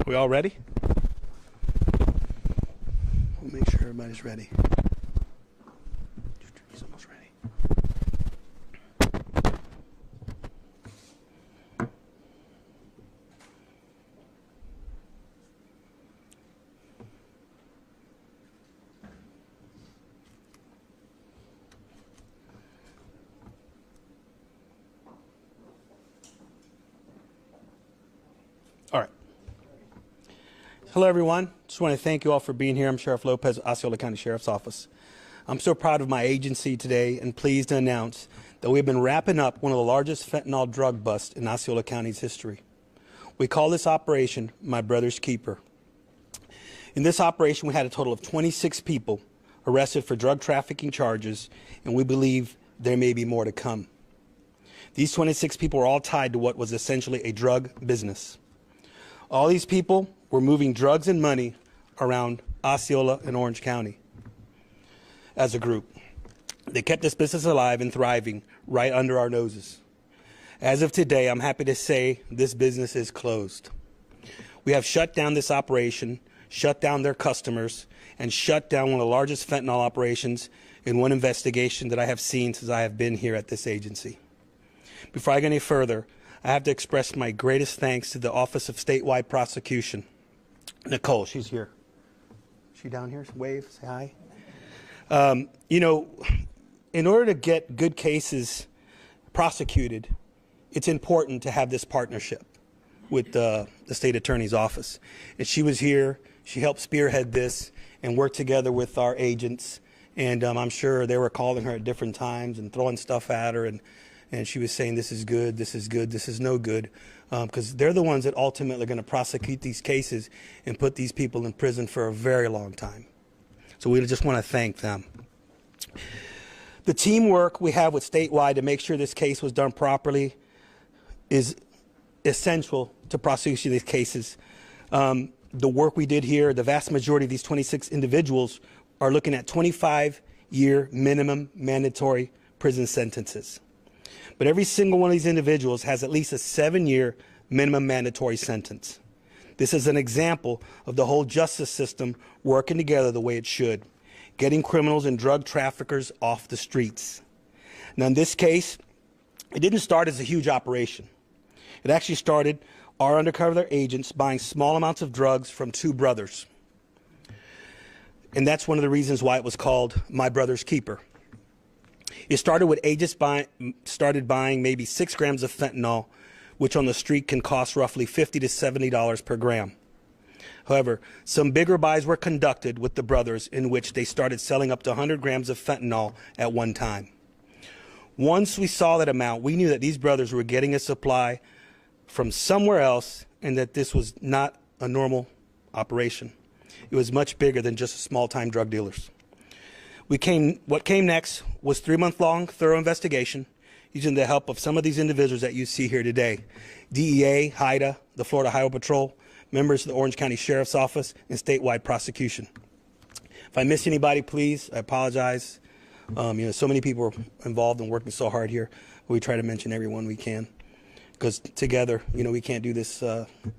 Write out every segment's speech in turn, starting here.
We all ready? We'll make sure everybody's ready. He's almost ready. All right. Hello, everyone. Just want to thank you all for being here. I'm Sheriff Lopez, Osceola County Sheriff's Office. I'm so proud of my agency today and pleased to announce that we've been wrapping up one of the largest fentanyl drug busts in Osceola County's history. We call this operation My Brother's Keeper. In this operation, we had a total of 26 people arrested for drug trafficking charges, and we believe there may be more to come. These 26 people were all tied to what was essentially a drug business. All these people were moving drugs and money around Osceola and Orange County as a group. They kept this business alive and thriving right under our noses. As of today, I'm happy to say this business is closed. We have shut down this operation, shut down their customers, and shut down one of the largest fentanyl operations in one investigation that I have seen since I have been here at this agency. Before I go any further, I have to express my greatest thanks to the Office of Statewide Prosecution. Nicole, she's here. She down here? Wave, say hi. You know, in order to get good cases prosecuted, it's important to have this partnership with the state attorney's office. And she was here. She helped spearhead this and work together with our agents. And I'm sure they were calling her at different times and throwing stuff at her. And she was saying, this is good, this is good, this is no good, because they're the ones that ultimately are going to prosecute these cases and put these people in prison for a very long time. So we just want to thank them. The teamwork we have with statewide to make sure this case was done properly is essential to prosecuting these cases. The work we did here, the vast majority of these 26 individuals are looking at 25-year minimum mandatory prison sentences. But every single one of these individuals has at least a 7-year minimum mandatory sentence. This is an example of the whole justice system working together the way it should, getting criminals and drug traffickers off the streets. Now, in this case, it didn't start as a huge operation. It actually started our undercover agents buying small amounts of drugs from two brothers. And that's one of the reasons why it was called My Brother's Keeper. It started with agents started buying maybe 6 grams of fentanyl, which on the street can cost roughly $50 to $70 per gram. However, some bigger buys were conducted with the brothers in which they started selling up to 100 grams of fentanyl at one time. Once we saw that amount, we knew that these brothers were getting a supply from somewhere else and that this was not a normal operation. It was much bigger than just small-time drug dealers. What came next was 3-month-long thorough investigation using the help of some of these individuals that you see here today. DEA, HIDA, the Florida Highway Patrol, members of the Orange County Sheriff's Office, and statewide prosecution. If I miss anybody, please, I apologize. So many people are involved and working so hard here. But we try to mention everyone we can. Because together, we can't do this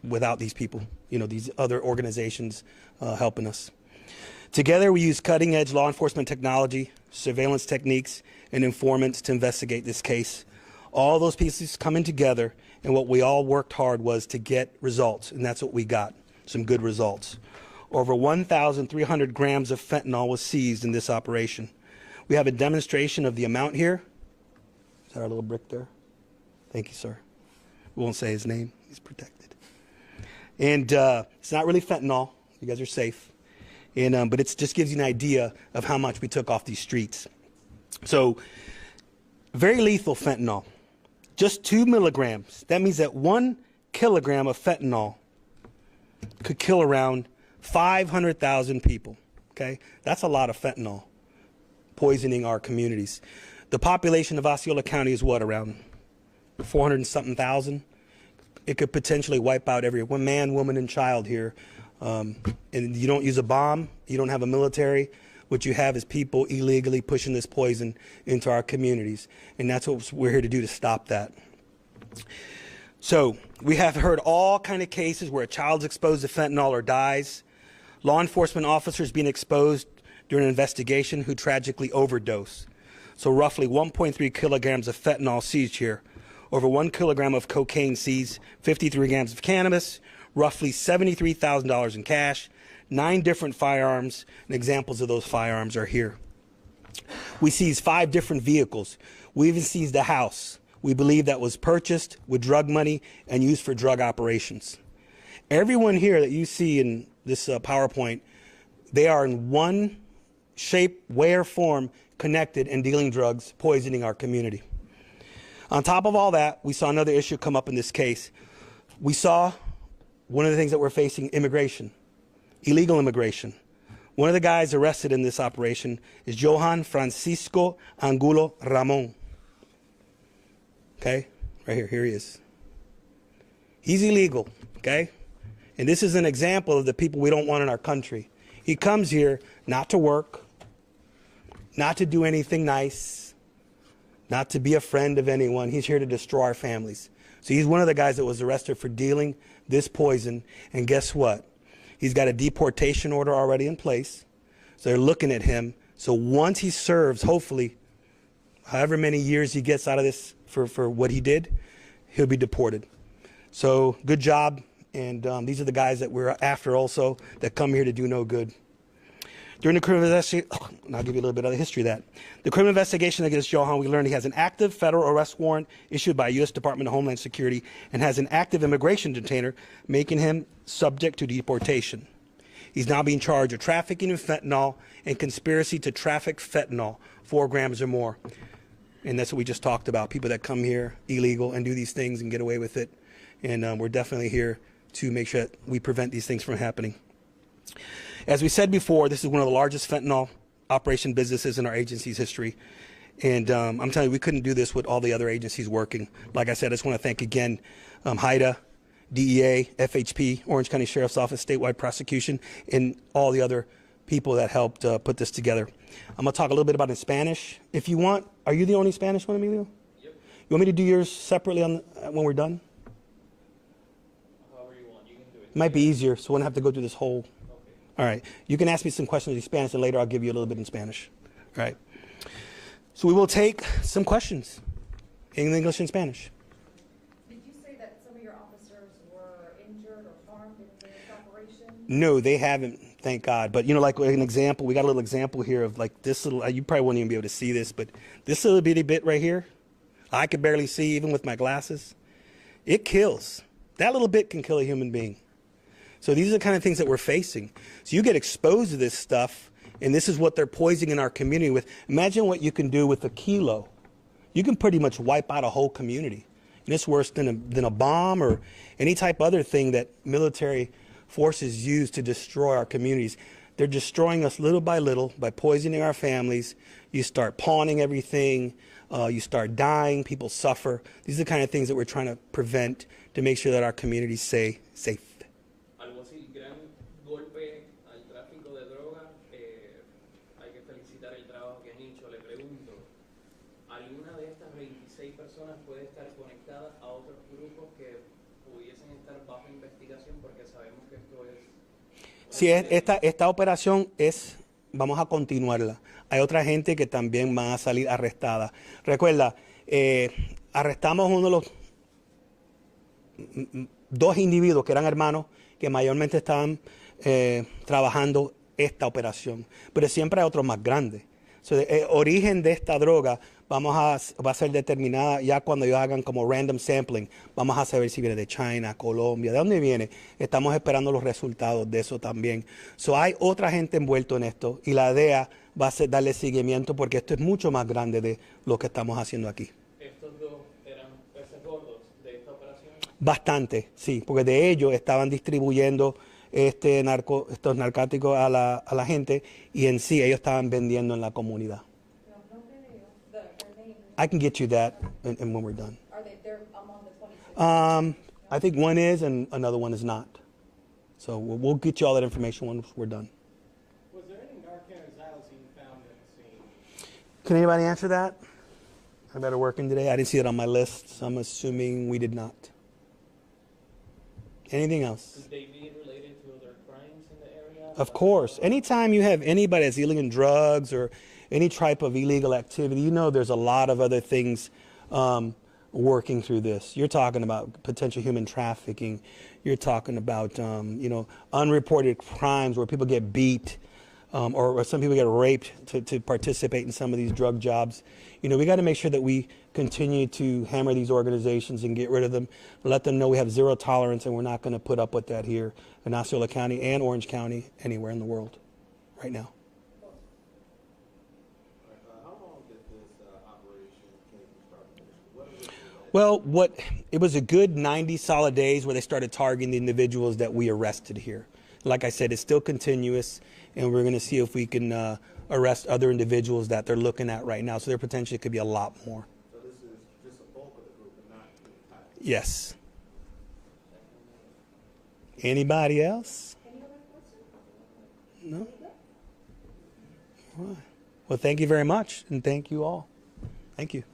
without these people, these other organizations helping us. Together, we use cutting-edge law enforcement technology, surveillance techniques, and informants to investigate this case. All those pieces coming together, and what we all worked hard was to get results, and that's what we got, some good results. Over 1,300 grams of fentanyl was seized in this operation. We have a demonstration of the amount here. Is that our little brick there? Thank you, sir. We won't say his name. He's protected. And it's not really fentanyl. You guys are safe. But it just gives you an idea of how much we took off these streets. So, very lethal fentanyl, just 2 milligrams. That means that 1 kilogram of fentanyl could kill around 500,000 people, okay? That's a lot of fentanyl poisoning our communities. The population of Osceola County is what, around 400 and something thousand? It could potentially wipe out every man, woman, and child here. And you don't use a bomb, you don't have a military. What you have is people illegally pushing this poison into our communities. And that's what we're here to do, to stop that. So we have heard all kind of cases where a child's exposed to fentanyl or dies. Law enforcement officers being exposed during an investigation who tragically overdose. So roughly 1.3 kilograms of fentanyl seized here. Over 1 kilogram of cocaine seized, 53 grams of cannabis, roughly $73,000 in cash, 9 different firearms, and examples of those firearms are here. We seized 5 different vehicles. We even seized a house. We believe that was purchased with drug money and used for drug operations. Everyone here that you see in this PowerPoint, they are in one shape, way, or form connected and dealing drugs, poisoning our community. On top of all that, we saw another issue come up in this case. We saw one of the things that we're facing, immigration, illegal immigration. One of the guys arrested in this operation is Johan Francisco Angulo Ramon. Okay, right here, here he is. He's illegal, okay? And this is an example of the people we don't want in our country. He comes here not to work, not to do anything nice, not to be a friend of anyone. He's here to destroy our families. So he's one of the guys that was arrested for dealing this poison. And guess what? He's got a deportation order already in place. So they're looking at him. So once he serves, hopefully, however many years he gets out of this for what he did, he'll be deported. So good job. And these are the guys that we're after also that come here to do no good. During the criminal investigation, and I'll give you a little bit of the history of that. The criminal investigation against Johan, we learned he has an active federal arrest warrant issued by U.S. Department of Homeland Security and has an active immigration detainer, making him subject to deportation. He's now being charged of trafficking in fentanyl and conspiracy to traffic fentanyl, 4 grams or more. And that's what we just talked about, people that come here illegal and do these things and get away with it. And we're definitely here to make sure that we prevent these things from happening. As we said before, this is one of the largest fentanyl operation businesses in our agency's history. And I'm telling you, we couldn't do this with all the other agencies working. Like I said, I just want to thank again HIDA, DEA, FHP, Orange County Sheriff's Office, statewide prosecution, and all the other people that helped put this together. I'm going to talk a little bit about it in Spanish. If you want, are you the only Spanish one, Emilio? Yep. You want me to do yours separately when we're done? However you want. You can do it. It might be easier, so we won't have to go through this whole... All right. You can ask me some questions in Spanish, and later I'll give you a little bit in Spanish. All right. So we will take some questions in English and Spanish. Did you say that some of your officers were injured or harmed in this operation? No, they haven't, thank God. But, you know, like an example, we got a little example here of like this little, you probably wouldn't even be able to see this, but this little bitty bit right here, I could barely see even with my glasses. It kills. That little bit can kill a human being. So these are the kind of things that we're facing. So you get exposed to this stuff, and this is what they're poisoning our community with. Imagine what you can do with a kilo. You can pretty much wipe out a whole community. And it's worse than a bomb or any type of other thing that military forces use to destroy our communities. They're destroying us little by poisoning our families. You start pawning everything. You start dying. People suffer. These are the kind of things that we're trying to prevent to make sure that our communities stay safe. Puede estar conectada a otros grupos que pudiesen estar bajo investigación porque sabemos que esto es... Sí, esta operación es, vamos a continuarla. Hay otra gente que también van a salir arrestada. Recuerda, arrestamos uno de los 2 individuos que eran hermanos que mayormente estaban trabajando esta operación, pero siempre hay otros más grandes. So, el origen de esta droga va a ser determinada ya cuando ellos hagan como random sampling. Vamos a saber si viene de China, Colombia, de dónde viene. Estamos esperando los resultados de eso también. So, hay otra gente envuelta en esto y la DEA va a darle seguimiento porque esto es mucho más grande de lo que estamos haciendo aquí. ¿Estos 2 eran peces gordos de esta operación? Bastante, sí, porque de ellos estaban distribuyendo estos narcóticos a la gente y en sí ellos estaban vendiendo en la comunidad. I can get you that and when we're done. Are they're among the 26? I think one is and another one is not. So we'll get you all that information once we're done. Was there any Narcan or xylazine found at the scene? Can anybody answer that? I better working today. I didn't see it on my list, so I'm assuming we did not. Anything else? Could they be related to other crimes in the area? Of course. Anytime you have anybody that's dealing in drugs or any type of illegal activity, you know there's a lot of other things working through this. You're talking about potential human trafficking. You're talking about, unreported crimes where people get beat or some people get raped to participate in some of these drug jobs. We got to make sure that we continue to hammer these organizations and get rid of them, let them know we have zero tolerance and we're not going to put up with that here in Osceola County and Orange County, anywhere in the world right now. How long did this operation start? Well, it was a good 90 solid days where they started targeting the individuals that we arrested here. Like I said, it's still continuous, and we're going to see if we can arrest other individuals that they're looking at right now. So there potentially could be a lot more. So this is just a bulk of the group and not the entire? Yes. Anybody else? Any other questions? No? All right. Well, thank you very much, and thank you all. Thank you.